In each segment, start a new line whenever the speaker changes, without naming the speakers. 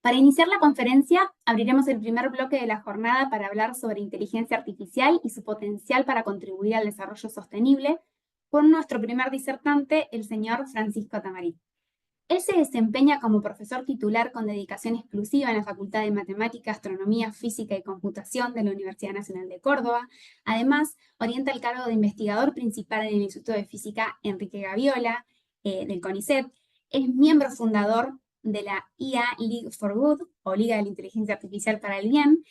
Para iniciar la conferencia, abriremos el primer bloque de la jornada para hablar sobre inteligencia artificial y su potencial para contribuir al desarrollo sostenible con nuestro primer disertante, el señor Francisco Tamarit. Él se desempeña como profesor titular con dedicación exclusiva en la Facultad de Matemática, Astronomía, Física y Computación de la Universidad Nacional de Córdoba. Además, orienta el cargo de investigador principal en el Instituto de Física Enrique Gaviola, del CONICET. Es miembro fundador de la IA League for Good, o Liga de la Inteligencia Artificial para el Bien,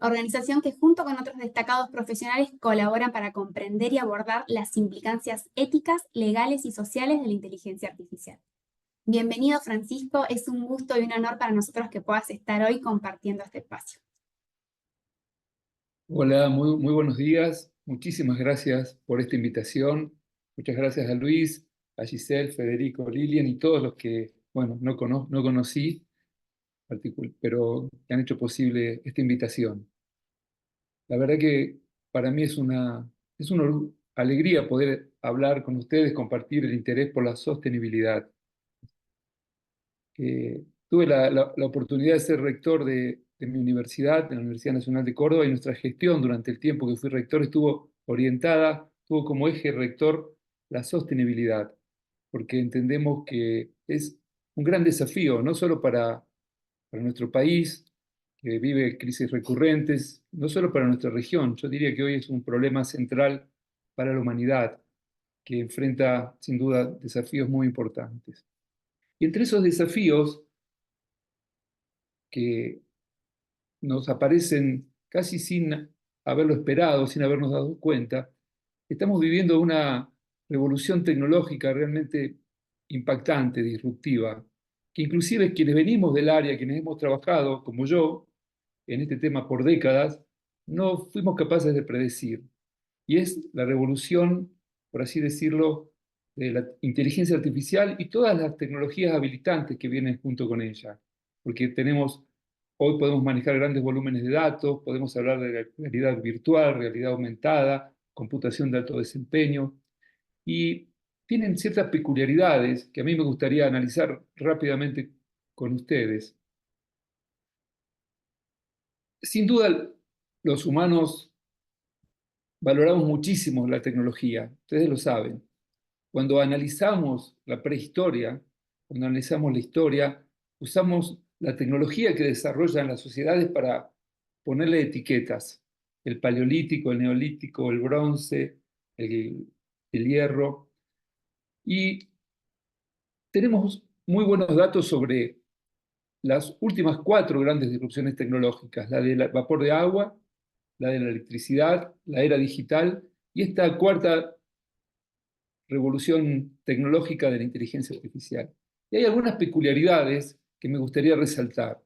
organización que junto con otros destacados profesionales colaboran para comprender y abordar las implicancias éticas, legales y sociales de la inteligencia artificial. Bienvenido, Francisco, es un gusto y un honor para nosotros que puedas estar hoy compartiendo este espacio.
Hola, muy buenos días. Muchísimas gracias por esta invitación. Muchas gracias a Luis, a Giselle, Federico, Lilian y todos los que, bueno, no conocí, pero que han hecho posible esta invitación. La verdad que para mí es una alegría poder hablar con ustedes, compartir el interés por la sostenibilidad. Tuve la oportunidad de ser rector de mi universidad, de la Universidad Nacional de Córdoba, y nuestra gestión durante el tiempo que fui rector tuvo como eje rector la sostenibilidad, porque entendemos que es un gran desafío, no solo para nuestro país, que vive crisis recurrentes, no solo para nuestra región. Yo diría que hoy es un problema central para la humanidad, que enfrenta sin duda desafíos muy importantes. Y entre esos desafíos que nos aparecen casi sin haberlo esperado, sin habernos dado cuenta, estamos viviendo una revolución tecnológica realmente impactante, disruptiva, que inclusive quienes venimos del área, quienes hemos trabajado, como yo, en este tema por décadas, no fuimos capaces de predecir. Y es la revolución, por así decirlo, de la inteligencia artificial y todas las tecnologías habilitantes que vienen junto con ella. Porque hoy podemos manejar grandes volúmenes de datos, podemos hablar de realidad virtual, realidad aumentada, computación de alto desempeño, y tienen ciertas peculiaridades que a mí me gustaría analizar rápidamente con ustedes. Sin duda, los humanos valoramos muchísimo la tecnología, ustedes lo saben. Cuando analizamos la prehistoria, cuando analizamos la historia, usamos la tecnología que desarrollan las sociedades para ponerle etiquetas. El paleolítico, el neolítico, el bronce, el hierro. Y tenemos muy buenos datos sobre las últimas 4 grandes disrupciones tecnológicas, la del vapor de agua, la de la electricidad, la era digital y esta cuarta revolución tecnológica de la inteligencia artificial. Y hay algunas peculiaridades que me gustaría resaltar.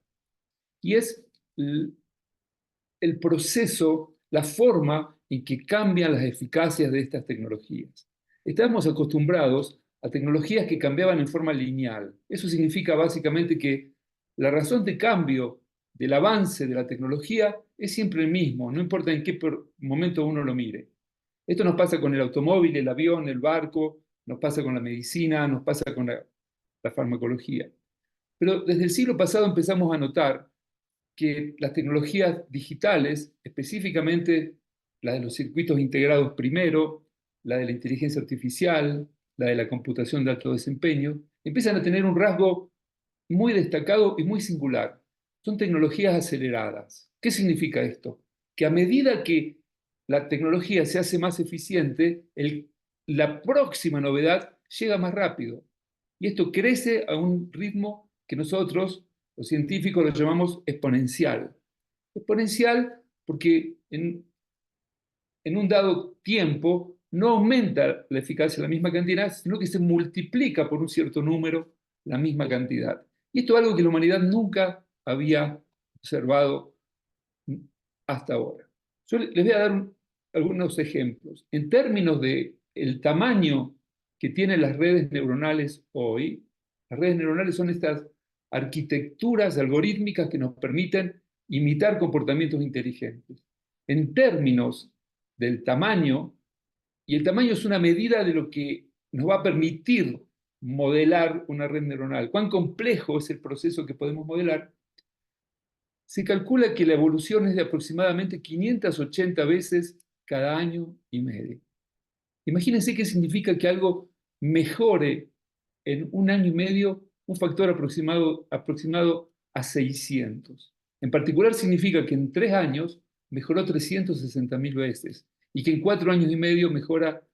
Y es el proceso, la forma en que cambian las eficacias de estas tecnologías. Estamos acostumbrados a tecnologías que cambiaban en forma lineal. Eso significa básicamente que la razón de cambio del avance de la tecnología es siempre el mismo, no importa en qué momento uno lo mire. Esto nos pasa con el automóvil, el avión, el barco, nos pasa con la medicina, nos pasa con la farmacología. Pero desde el siglo pasado empezamos a notar que las tecnologías digitales, específicamente la de los circuitos integrados primero, la de la inteligencia artificial, la de la computación de alto desempeño, empiezan a tener un rasgo muy destacado y muy singular. Son tecnologías aceleradas. ¿Qué significa esto? Que a medida que la tecnología se hace más eficiente, la próxima novedad llega más rápido. Y esto crece a un ritmo que nosotros, los científicos, lo llamamos exponencial. Exponencial porque en un dado tiempo no aumenta la eficacia de la misma cantidad, sino que se multiplica por un cierto número la misma cantidad. Y esto es algo que la humanidad nunca había observado hasta ahora. Yo les voy a dar algunos ejemplos. En términos de el tamaño que tienen las redes neuronales hoy, las redes neuronales son estas arquitecturas algorítmicas que nos permiten imitar comportamientos inteligentes. En términos del tamaño, y el tamaño es una medida de lo que nos va a permitir modelar una red neuronal. Cuán complejo es el proceso que podemos modelar. se calcula que la evolución es de aproximadamente 580 veces cada año y medio. Imagínense qué significa que algo mejore en un año y medio un factor aproximado a 600. En particular significa que en 3 años mejoró 360.000 veces y que en 4 años y medio mejora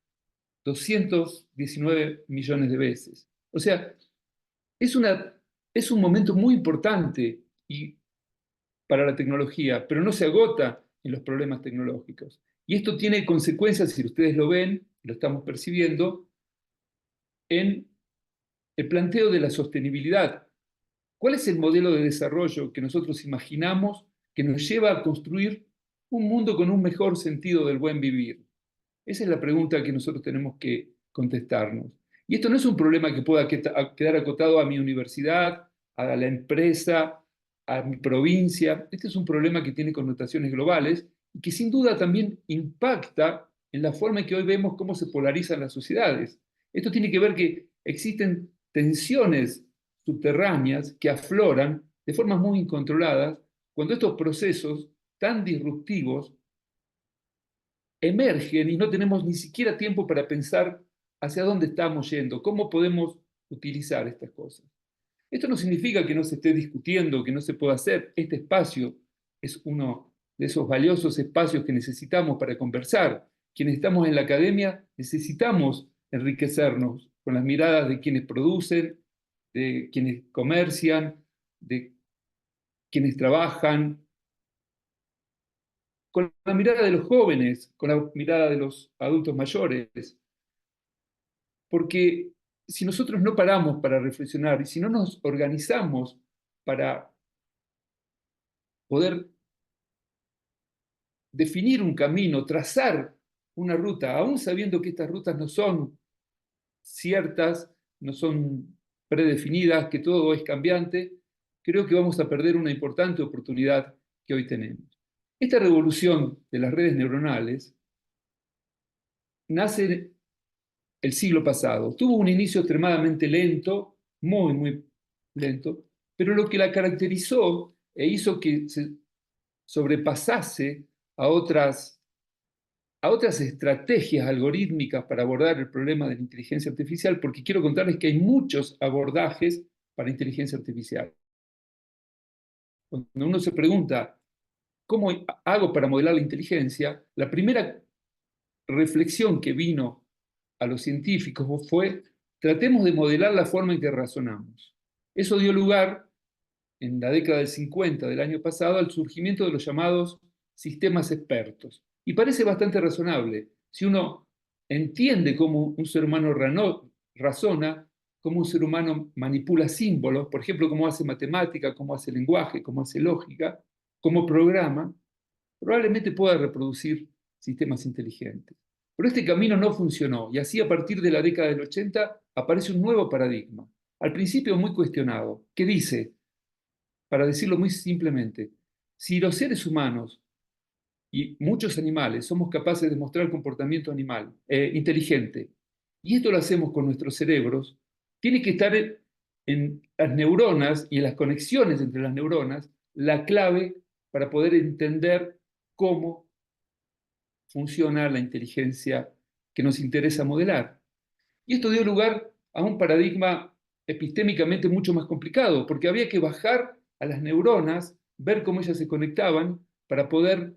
219 millones de veces. O sea, es un momento muy importante para la tecnología, pero no se agota en los problemas tecnológicos. Y esto tiene consecuencias, si ustedes lo ven, lo estamos percibiendo, en el planteo de la sostenibilidad. ¿Cuál es el modelo de desarrollo que nosotros imaginamos que nos lleva a construir un mundo con un mejor sentido del buen vivir? Esa es la pregunta que nosotros tenemos que contestarnos. Y esto no es un problema que pueda quedar acotado a mi universidad, a la empresa, a mi provincia. Este es un problema que tiene connotaciones globales y que sin duda también impacta en la forma en que hoy vemos cómo se polarizan las sociedades. Esto tiene que ver que existen tensiones subterráneas que afloran de formas muy incontroladas cuando estos procesos tan disruptivos emergen y no tenemos ni siquiera tiempo para pensar hacia dónde estamos yendo, cómo podemos utilizar estas cosas. Esto no significa que no se esté discutiendo, que no se pueda hacer. Este espacio es uno de esos valiosos espacios que necesitamos para conversar. Quienes estamos en la academia necesitamos enriquecernos con las miradas de quienes producen, de quienes comercian, de quienes trabajan, con la mirada de los jóvenes, con la mirada de los adultos mayores. Porque si nosotros no paramos para reflexionar y si no nos organizamos para poder definir un camino, trazar una ruta, aún sabiendo que estas rutas no son ciertas, no son predefinidas, que todo es cambiante, creo que vamos a perder una importante oportunidad que hoy tenemos. Esta revolución de las redes neuronales nace el siglo pasado. Tuvo un inicio extremadamente lento, muy, muy lento, pero lo que la caracterizó e hizo que se sobrepasase a otras estrategias algorítmicas para abordar el problema de la inteligencia artificial, porque quiero contarles que hay muchos abordajes para inteligencia artificial. Cuando uno se pregunta, ¿cómo hago para modelar la inteligencia? La primera reflexión que vino a los científicos fue, tratemos de modelar la forma en que razonamos. Eso dio lugar, en la década del 50 del año pasado, al surgimiento de los llamados sistemas expertos. Y parece bastante razonable. Si uno entiende cómo un ser humano razona, cómo un ser humano manipula símbolos, por ejemplo, cómo hace matemática, cómo hace lenguaje, cómo hace lógica, cómo programa, probablemente pueda reproducir sistemas inteligentes. Pero este camino no funcionó y así a partir de la década del 80 aparece un nuevo paradigma, al principio muy cuestionado, que dice, para decirlo muy simplemente, si los seres humanos y muchos animales somos capaces de mostrar comportamiento animal inteligente, y esto lo hacemos con nuestros cerebros, tiene que estar en las neuronas y en las conexiones entre las neuronas la clave para poder entender cómo funciona la inteligencia que nos interesa modelar. Y esto dio lugar a un paradigma epistémicamente mucho más complicado, porque había que bajar a las neuronas, ver cómo ellas se conectaban para poder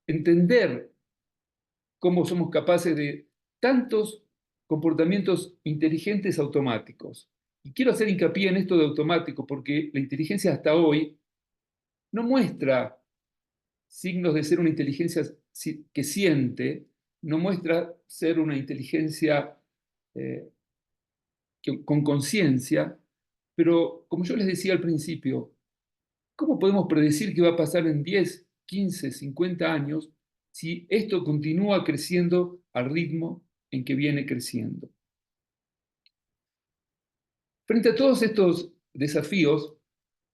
entender cómo somos capaces de tantos comportamientos inteligentes automáticos. Y quiero hacer hincapié en esto de automático, porque la inteligencia hasta hoy no muestra signos de ser una inteligencia que siente, no muestra ser una inteligencia con conciencia, pero como yo les decía al principio, ¿cómo podemos predecir qué va a pasar en 10, 15, 50 años si esto continúa creciendo al ritmo en que viene creciendo? Frente a todos estos desafíos,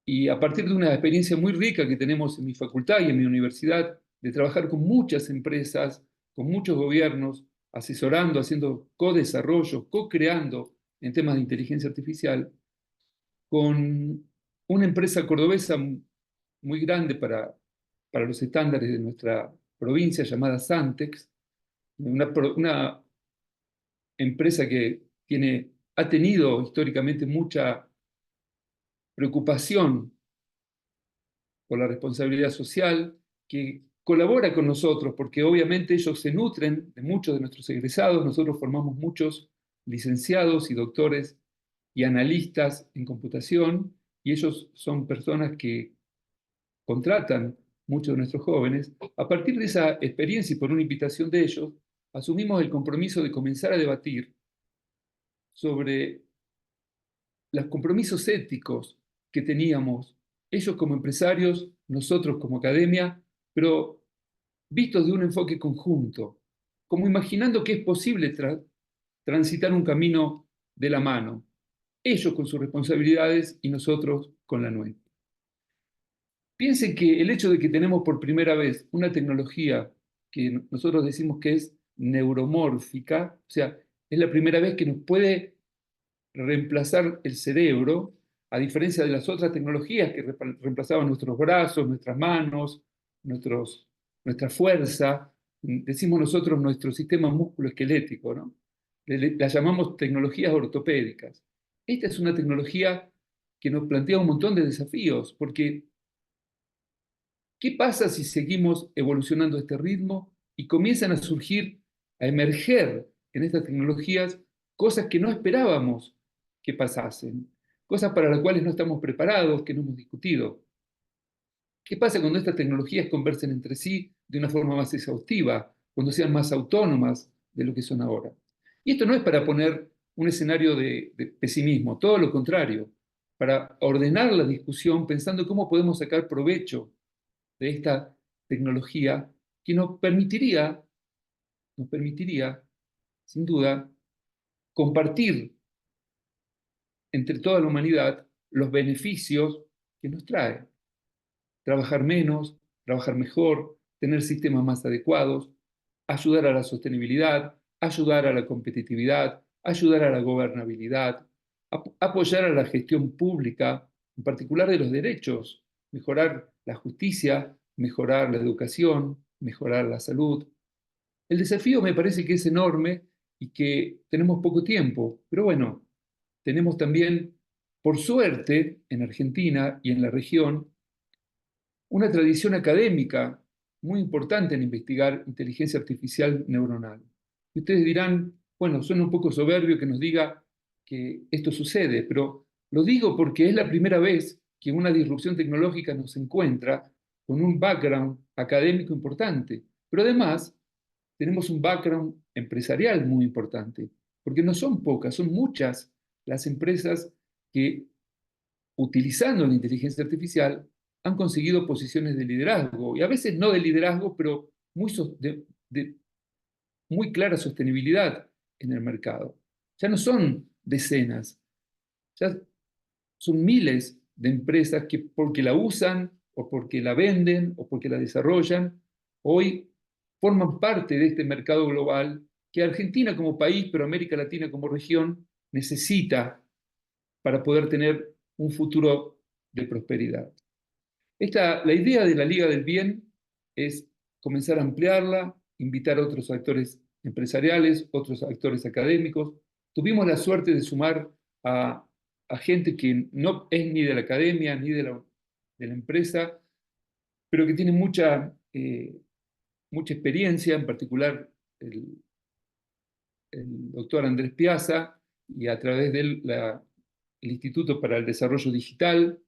y a partir de una experiencia muy rica que tenemos en mi facultad y en mi universidad, de trabajar con muchas empresas, con muchos gobiernos, asesorando, haciendo co-desarrollo, co-creando en temas de inteligencia artificial, con una empresa cordobesa muy grande para los estándares de nuestra provincia, llamada Santex, una empresa que ha tenido históricamente mucha preocupación por la responsabilidad social, que colabora con nosotros, porque obviamente ellos se nutren de muchos de nuestros egresados. Nosotros formamos muchos licenciados y doctores y analistas en computación, y ellos son personas que contratan muchos de nuestros jóvenes. A partir de esa experiencia y por una invitación de ellos, asumimos el compromiso de comenzar a debatir sobre los compromisos éticos que teníamos, ellos como empresarios, nosotros como academia, pero vistos de un enfoque conjunto, como imaginando que es posible transitar un camino de la mano, ellos con sus responsabilidades y nosotros con la nuestra. Piensen que el hecho de que tenemos por primera vez una tecnología que nosotros decimos que es neuromórfica, o sea, es la primera vez que nos puede reemplazar el cerebro, a diferencia de las otras tecnologías que reemplazaban nuestros brazos, nuestras manos, nuestra fuerza, decimos nosotros nuestro sistema musculoesquelético, ¿no? Las llamamos tecnologías ortopédicas. Esta es una tecnología que nos plantea un montón de desafíos, porque ¿qué pasa si seguimos evolucionando a este ritmo y comienzan a surgir, a emerger en estas tecnologías cosas que no esperábamos que pasasen, cosas para las cuales no estamos preparados, que no hemos discutido? ¿Qué pasa cuando estas tecnologías conversen entre sí de una forma más exhaustiva, cuando sean más autónomas de lo que son ahora? Y esto no es para poner un escenario de pesimismo, todo lo contrario, para ordenar la discusión pensando cómo podemos sacar provecho de esta tecnología que nos permitiría, sin duda, compartir entre toda la humanidad los beneficios que nos trae. Trabajar menos, trabajar mejor, tener sistemas más adecuados, ayudar a la sostenibilidad, ayudar a la competitividad, ayudar a la gobernabilidad, apoyar a la gestión pública, en particular de los derechos, mejorar la justicia, mejorar la educación, mejorar la salud. El desafío me parece que es enorme y que tenemos poco tiempo, pero bueno, tenemos también, por suerte, en Argentina y en la región, una tradición académica muy importante en investigar inteligencia artificial neuronal. Y ustedes dirán, bueno, suena un poco soberbio que nos diga que esto sucede, pero lo digo porque es la primera vez que una disrupción tecnológica nos encuentra con un background académico importante, pero además tenemos un background empresarial muy importante, porque no son pocas, son muchas las empresas que, utilizando la inteligencia artificial, han conseguido posiciones de liderazgo, y a veces no de liderazgo, pero de muy clara sostenibilidad en el mercado. Ya no son decenas, ya son miles de empresas que, porque la usan, o porque la venden, o porque la desarrollan, hoy forman parte de este mercado global que Argentina como país, pero América Latina como región, necesita para poder tener un futuro de prosperidad. La idea de la Liga del Bien es comenzar a ampliarla, invitar a otros actores empresariales, otros actores académicos. Tuvimos la suerte de sumar a gente que no es ni de la academia ni de la empresa, pero que tiene mucha experiencia, en particular el doctor Andrés Piazza, y a través de él el Instituto para el Desarrollo Digital,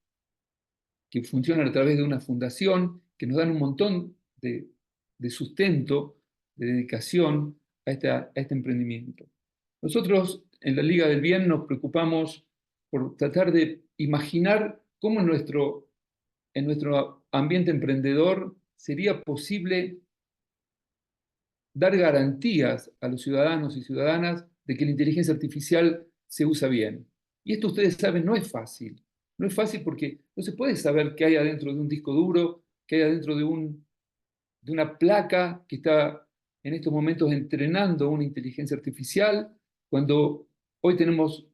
que funcionan a través de una fundación, que nos dan un montón de sustento, de dedicación a este emprendimiento. Nosotros en la Liga del Bien nos preocupamos por tratar de imaginar cómo en nuestro ambiente emprendedor sería posible dar garantías a los ciudadanos y ciudadanas de que la inteligencia artificial se usa bien. Y esto ustedes saben, no es fácil. No es fácil porque no se puede saber qué hay adentro de un disco duro, qué hay adentro de una placa que está en estos momentos entrenando una inteligencia artificial, cuando hoy tenemos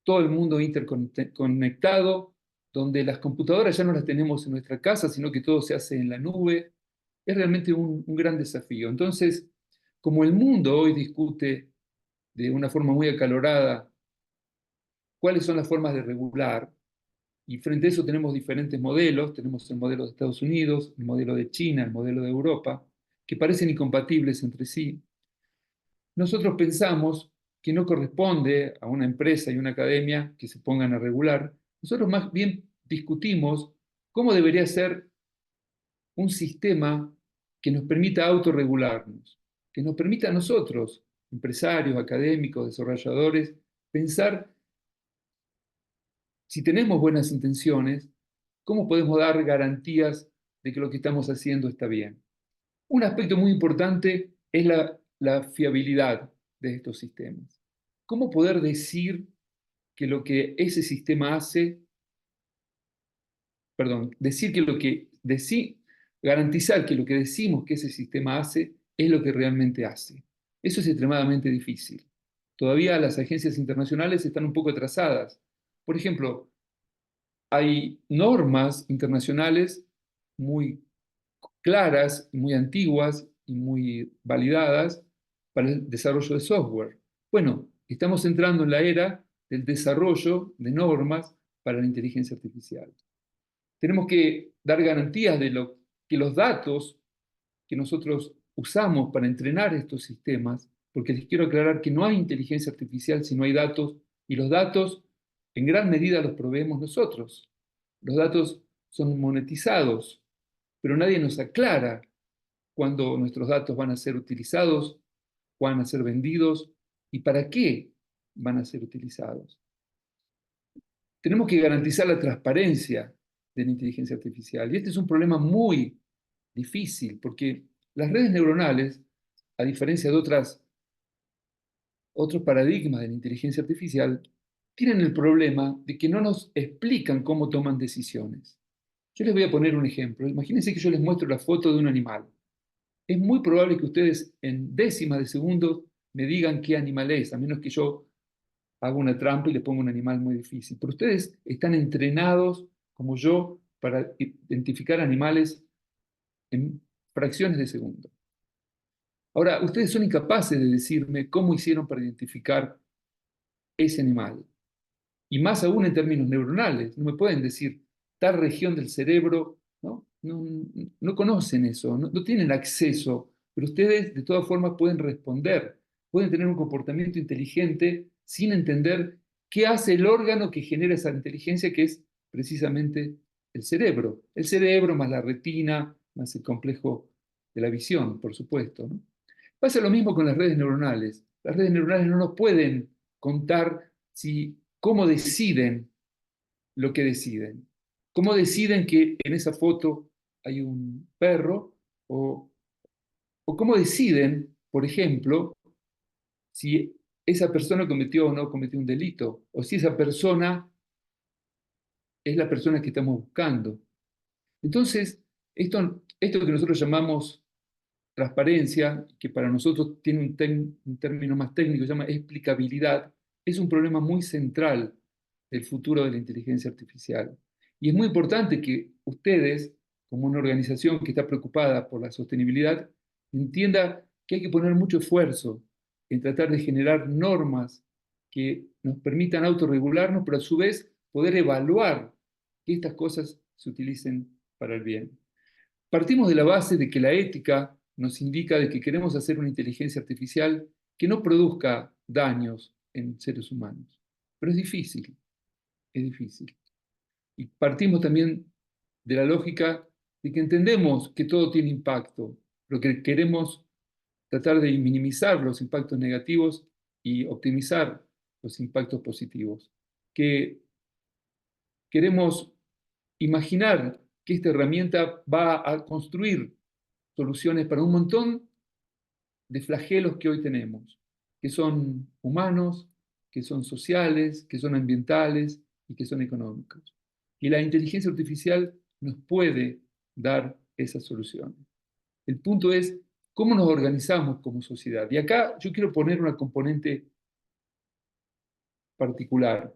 todo el mundo interconectado, donde las computadoras ya no las tenemos en nuestra casa, sino que todo se hace en la nube, es realmente un gran desafío. Entonces, como el mundo hoy discute de una forma muy acalorada cuáles son las formas de regular, y frente a eso tenemos diferentes modelos, tenemos el modelo de Estados Unidos, el modelo de China, el modelo de Europa, que parecen incompatibles entre sí. Nosotros pensamos que no corresponde a una empresa y una academia que se pongan a regular. Nosotros más bien discutimos cómo debería ser un sistema que nos permita autorregularnos, que nos permita a nosotros, empresarios, académicos, desarrolladores, pensar si tenemos buenas intenciones, cómo podemos dar garantías de que lo que estamos haciendo está bien. Un aspecto muy importante es la fiabilidad de estos sistemas. ¿Cómo poder decir que lo que ese sistema hace, perdón, decir que lo que garantizar que lo que decimos que ese sistema hace es lo que realmente hace? Eso es extremadamente difícil. Todavía las agencias internacionales están un poco atrasadas. Por ejemplo, hay normas internacionales muy claras, muy antiguas y muy validadas para el desarrollo de software. Bueno, estamos entrando en la era del desarrollo de normas para la inteligencia artificial. Tenemos que dar garantías de que los datos que nosotros usamos para entrenar estos sistemas, porque les quiero aclarar que no hay inteligencia artificial si no hay datos, y los datos en gran medida los proveemos nosotros. Los datos son monetizados, pero nadie nos aclara cuándo nuestros datos van a ser utilizados, van a ser vendidos y para qué van a ser utilizados. Tenemos que garantizar la transparencia de la inteligencia artificial. Y este es un problema muy difícil porque las redes neuronales, a diferencia de otros paradigmas de la inteligencia artificial, tienen el problema de que no nos explican cómo toman decisiones. Yo les voy a poner un ejemplo. Imagínense que yo les muestro la foto de un animal. Es muy probable que ustedes en décimas de segundo me digan qué animal es, a menos que yo haga una trampa y le ponga un animal muy difícil. Pero ustedes están entrenados, como yo, para identificar animales en fracciones de segundo. Ahora, ustedes son incapaces de decirme cómo hicieron para identificar ese animal. Y más aún en términos neuronales. No me pueden decir tal región del cerebro, ¿no? No conocen eso, no tienen acceso, pero ustedes de todas formas pueden responder, pueden tener un comportamiento inteligente sin entender qué hace el órgano que genera esa inteligencia, que es precisamente el cerebro. El cerebro más la retina, más el complejo de la visión, por supuesto, ¿no? Pasa lo mismo con las redes neuronales. Las redes neuronales no nos pueden contar cómo deciden lo que deciden. ¿Cómo deciden que en esa foto hay un perro? O cómo deciden, por ejemplo, si esa persona cometió o no cometió un delito, o si esa persona es la persona que estamos buscando. Entonces, esto que nosotros llamamos transparencia, que para nosotros tiene un término más técnico, se llama explicabilidad, es un problema muy central del futuro de la inteligencia artificial. Y es muy importante que ustedes, como una organización que está preocupada por la sostenibilidad, entienda que hay que poner mucho esfuerzo en tratar de generar normas que nos permitan autorregularnos, pero a su vez poder evaluar que estas cosas se utilicen para el bien. Partimos de la base de que la ética nos indica de que queremos hacer una inteligencia artificial que no produzca daños en seres humanos. Pero es difícil, es difícil. Y partimos también de la lógica de que entendemos que todo tiene impacto, pero que queremos tratar de minimizar los impactos negativos y optimizar los impactos positivos. Que queremos imaginar que esta herramienta va a construir soluciones para un montón de flagelos que hoy tenemos, que son humanos, que son sociales, que son ambientales y que son económicos. Y la inteligencia artificial nos puede dar esas soluciones. El punto es cómo nos organizamos como sociedad. Y acá yo quiero poner una componente particular,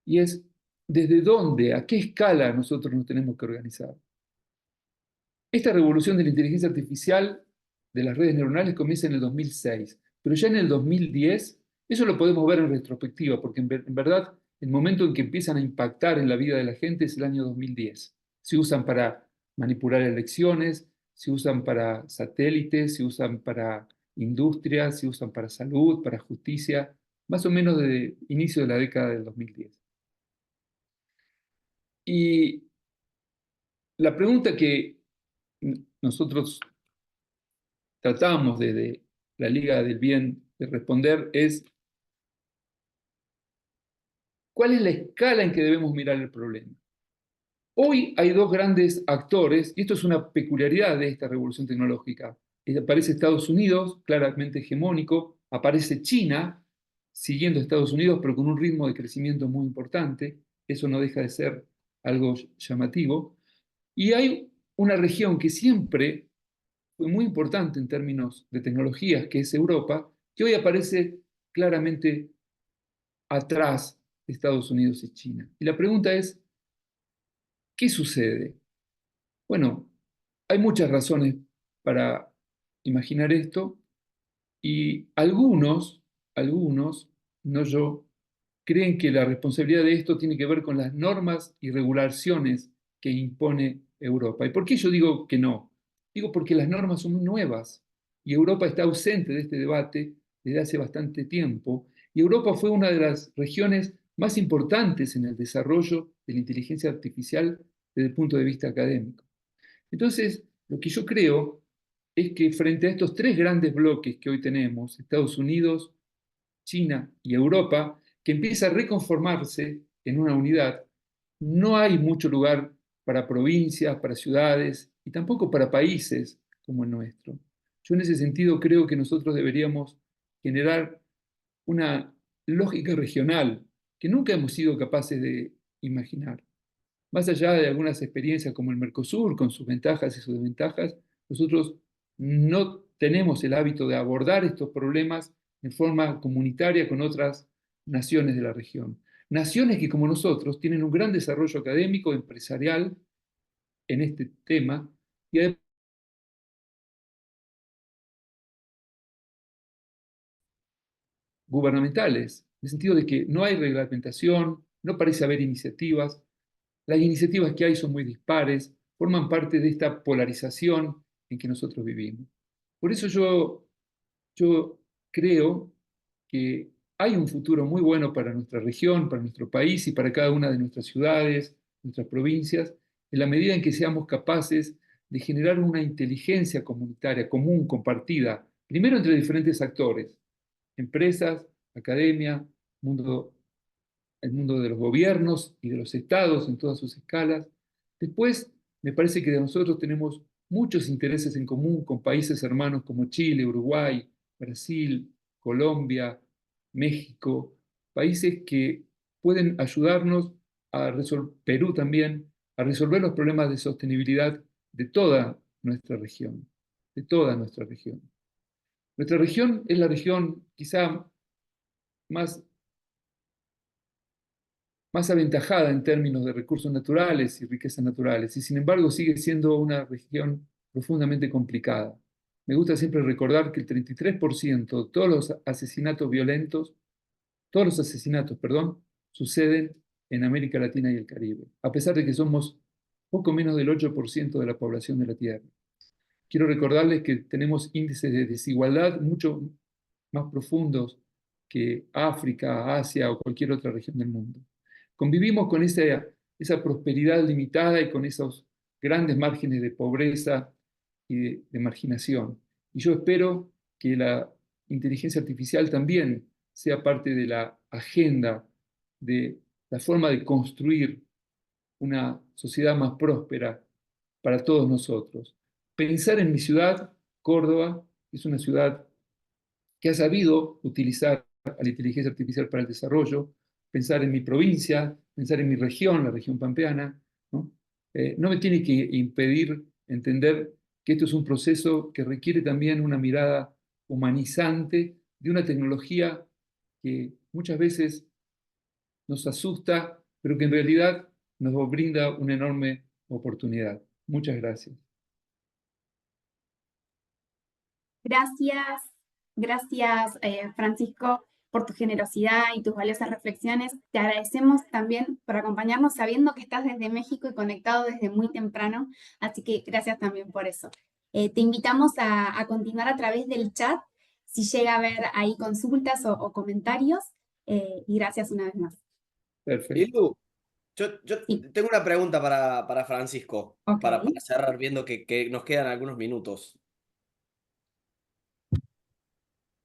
y es desde dónde, a qué escala nosotros nos tenemos que organizar. Esta revolución de la inteligencia artificial, de las redes neuronales, comienza en el 2006, pero ya en el 2010, eso lo podemos ver en retrospectiva, porque en verdad el momento en que empiezan a impactar en la vida de la gente es el año 2010. Se usan para manipular elecciones, se usan para satélites, se usan para industria, se usan para salud, para justicia, más o menos desde inicio de la década del 2010. Y la pregunta que nosotros tratamos desde la Liga del Bien de responder es: ¿cuál es la escala en que debemos mirar el problema? Hoy hay dos grandes actores, y esto es una peculiaridad de esta revolución tecnológica. Aparece Estados Unidos, claramente hegemónico, aparece China, siguiendo a Estados Unidos, pero con un ritmo de crecimiento muy importante. Eso no deja de ser algo llamativo. Y hay una región que siempre fue muy importante en términos de tecnologías, que es Europa, que hoy aparece claramente atrás de Estados Unidos y China. Y la pregunta es, ¿qué sucede? Bueno, hay muchas razones para imaginar esto y algunos, no yo, creen que la responsabilidad de esto tiene que ver con las normas y regulaciones que impone Europa. ¿Y por qué yo digo que no? Digo porque las normas son muy nuevas y Europa está ausente de este debate desde hace bastante tiempo, y Europa fue una de las regiones más importantes en el desarrollo de la inteligencia artificial desde el punto de vista académico. Entonces, lo que yo creo es que frente a estos tres grandes bloques que hoy tenemos, Estados Unidos, China y Europa, que empieza a reconformarse en una unidad, no hay mucho lugar para provincias, para ciudades y tampoco para países como el nuestro. Yo en ese sentido creo que nosotros deberíamos generar una lógica regional que nunca hemos sido capaces de imaginar. Más allá de algunas experiencias como el Mercosur, con sus ventajas y sus desventajas, nosotros no tenemos el hábito de abordar estos problemas en forma comunitaria con otras naciones de la región. Naciones que, como nosotros, tienen un gran desarrollo académico, empresarial en este tema, y además gubernamentales, en el sentido de que no hay reglamentación, no parece haber iniciativas. Las iniciativas que hay son muy dispares, forman parte de esta polarización en que nosotros vivimos. Por eso yo creo que hay un futuro muy bueno para nuestra región, para nuestro país y para cada una de nuestras ciudades, nuestras provincias, en la medida en que seamos capaces de generar una inteligencia comunitaria común, compartida, primero entre diferentes actores, empresas, academia, mundo el mundo de los gobiernos y de los estados en todas sus escalas. Después, me parece que nosotros tenemos muchos intereses en común con países hermanos como Chile, Uruguay, Brasil, Colombia, México, países que pueden ayudarnos a resolver, Perú también, a resolver los problemas de sostenibilidad de toda nuestra región, de toda nuestra región. Nuestra región es la región quizá más aventajada en términos de recursos naturales y riquezas naturales, y sin embargo sigue siendo una región profundamente complicada. Me gusta siempre recordar que el 33% de todos los asesinatos violentos, todos los asesinatos, perdón, suceden en América Latina y el Caribe, a pesar de que somos poco menos del 8% de la población de la Tierra. Quiero recordarles que tenemos índices de desigualdad mucho más profundos que África, Asia o cualquier otra región del mundo. Convivimos con esa prosperidad limitada y con esos grandes márgenes de pobreza y de marginación. Y yo espero que la inteligencia artificial también sea parte de la agenda, de la forma de construir una sociedad más próspera para todos nosotros. Pensar en mi ciudad, Córdoba, es una ciudad que ha sabido utilizar a la inteligencia artificial para el desarrollo, pensar en mi provincia, pensar en mi región, la región pampeana, ¿no? No me tiene que impedir entender que esto es un proceso que requiere también una mirada humanizante de una tecnología que muchas veces nos asusta pero que en realidad nos brinda una enorme oportunidad. Muchas gracias.
Gracias, gracias Francisco por tu generosidad y tus valiosas reflexiones. Te agradecemos también por acompañarnos sabiendo que estás desde México y conectado desde muy temprano, así que gracias también por eso. Te invitamos a continuar a través del chat si llega a haber ahí consultas o comentarios y gracias una vez más.
Perfecto.
Ilu, yo
Sí,
tengo una pregunta para Francisco,
ok.
para cerrar viendo que nos quedan algunos minutos.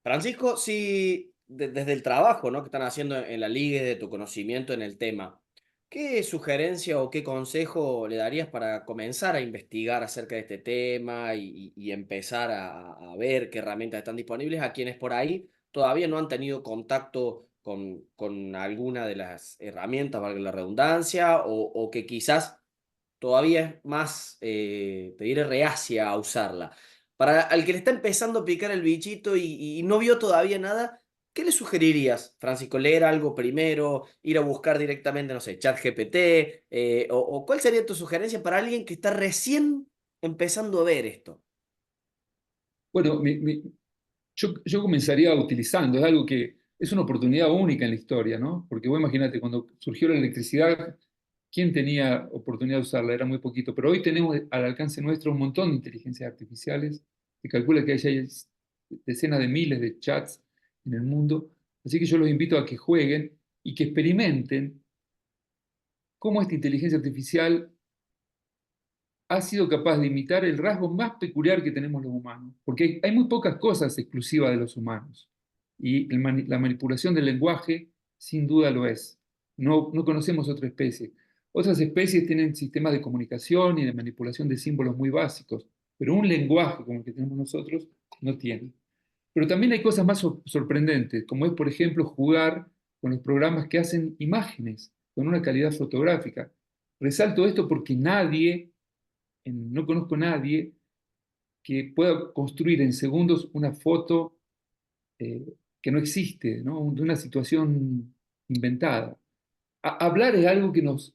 Francisco, si desde el trabajo, ¿no?, que están haciendo en la liga, de tu conocimiento en el tema, ¿qué sugerencia o qué consejo le darías para comenzar a investigar acerca de este tema y empezar a ver qué herramientas están disponibles a quienes por ahí todavía no han tenido contacto con alguna de las herramientas, valga la redundancia, o que quizás todavía es más, te diré, reacia a usarla? Para al que le está empezando a picar el bichito y no vio todavía nada, ¿qué le sugerirías, Francisco? ¿Leer algo primero? ¿Ir a buscar directamente, no sé, ChatGPT? ¿O cuál sería tu sugerencia para alguien que está recién empezando a ver esto?
Bueno, yo comenzaría utilizando, es algo que es una oportunidad única en la historia, ¿no? Porque vos imagínate, cuando surgió la electricidad, ¿quién tenía oportunidad de usarla? Era muy poquito, pero hoy tenemos al alcance nuestro un montón de inteligencias artificiales. Se calcula que hay decenas de miles de chats en el mundo, así que yo los invito a que jueguen y que experimenten cómo esta inteligencia artificial ha sido capaz de imitar el rasgo más peculiar que tenemos los humanos, porque hay muy pocas cosas exclusivas de los humanos, y la manipulación del lenguaje sin duda lo es. No conocemos otra especie. Otras especies tienen sistemas de comunicación y de manipulación de símbolos muy básicos, pero un lenguaje como el que tenemos nosotros no tiene. Pero también hay cosas más sorprendentes, como es, por ejemplo, jugar con los programas que hacen imágenes con una calidad fotográfica. Resalto esto porque no conozco a nadie que pueda construir en segundos una foto que no existe, ¿no? De una situación inventada. Hablar es algo que nos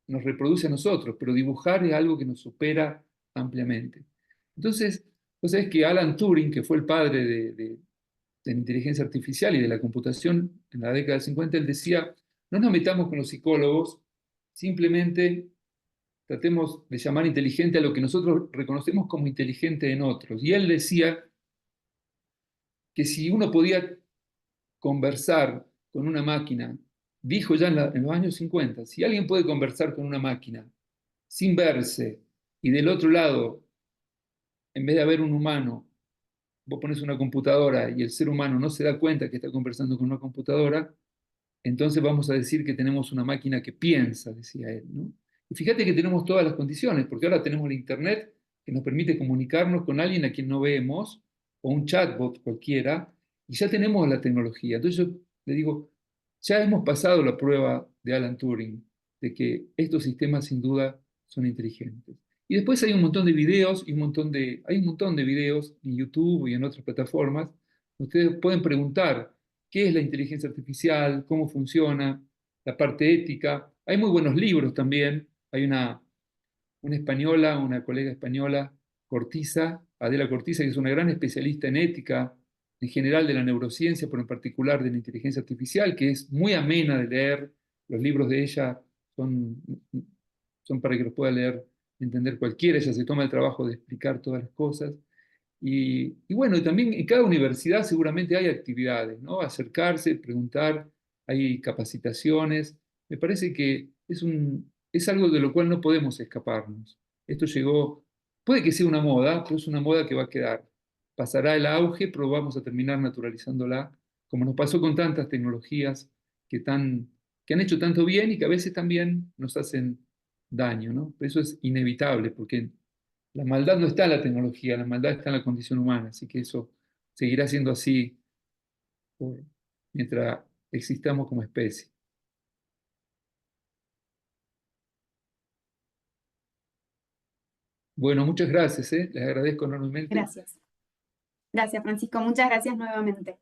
reproduce a nosotros, pero dibujar es algo que nos supera ampliamente. Entonces, vos sabés que Alan Turing, que fue el padre de la inteligencia artificial y de la computación en la década del 50, él decía, no nos metamos con los psicólogos, simplemente tratemos de llamar inteligente a lo que nosotros reconocemos como inteligente en otros. Y él decía que si uno podía conversar con una máquina, dijo ya en los años 50, si alguien puede conversar con una máquina sin verse y del otro lado, en vez de haber un humano, vos pones una computadora y el ser humano no se da cuenta que está conversando con una computadora, entonces vamos a decir que tenemos una máquina que piensa, decía él, ¿no? Y fíjate que tenemos todas las condiciones, porque ahora tenemos el Internet que nos permite comunicarnos con alguien a quien no vemos, o un chatbot cualquiera, y ya tenemos la tecnología. Entonces yo le digo, ya hemos pasado la prueba de Alan Turing, de que estos sistemas sin duda son inteligentes. Y después hay un montón de videos y hay un montón de videos en YouTube y en otras plataformas. Ustedes pueden preguntar qué es la inteligencia artificial, cómo funciona, la parte ética. Hay muy buenos libros también. Hay una española, una colega española, Cortiza, Adela Cortiza, que es una gran especialista en ética, en general de la neurociencia, pero en particular de la inteligencia artificial, que es muy amena de leer. Los libros de ella son, son para que los pueda leer, entender cualquiera. Ella se toma el trabajo de explicar todas las cosas. Y bueno, y también en cada universidad seguramente hay actividades, ¿no? Acercarse, preguntar, hay capacitaciones. Me parece que es algo de lo cual no podemos escaparnos. Esto llegó, puede que sea una moda, pero es una moda que va a quedar. Pasará el auge, pero vamos a terminar naturalizándola, como nos pasó con tantas tecnologías que han hecho tanto bien y que a veces también nos hacen daño, ¿no? Pero eso es inevitable, porque la maldad no está en la tecnología, la maldad está en la condición humana, así que eso seguirá siendo así por- mientras existamos como especie. Bueno, muchas gracias, ¿eh? Les agradezco enormemente.
Gracias. Gracias, Francisco. Muchas gracias nuevamente.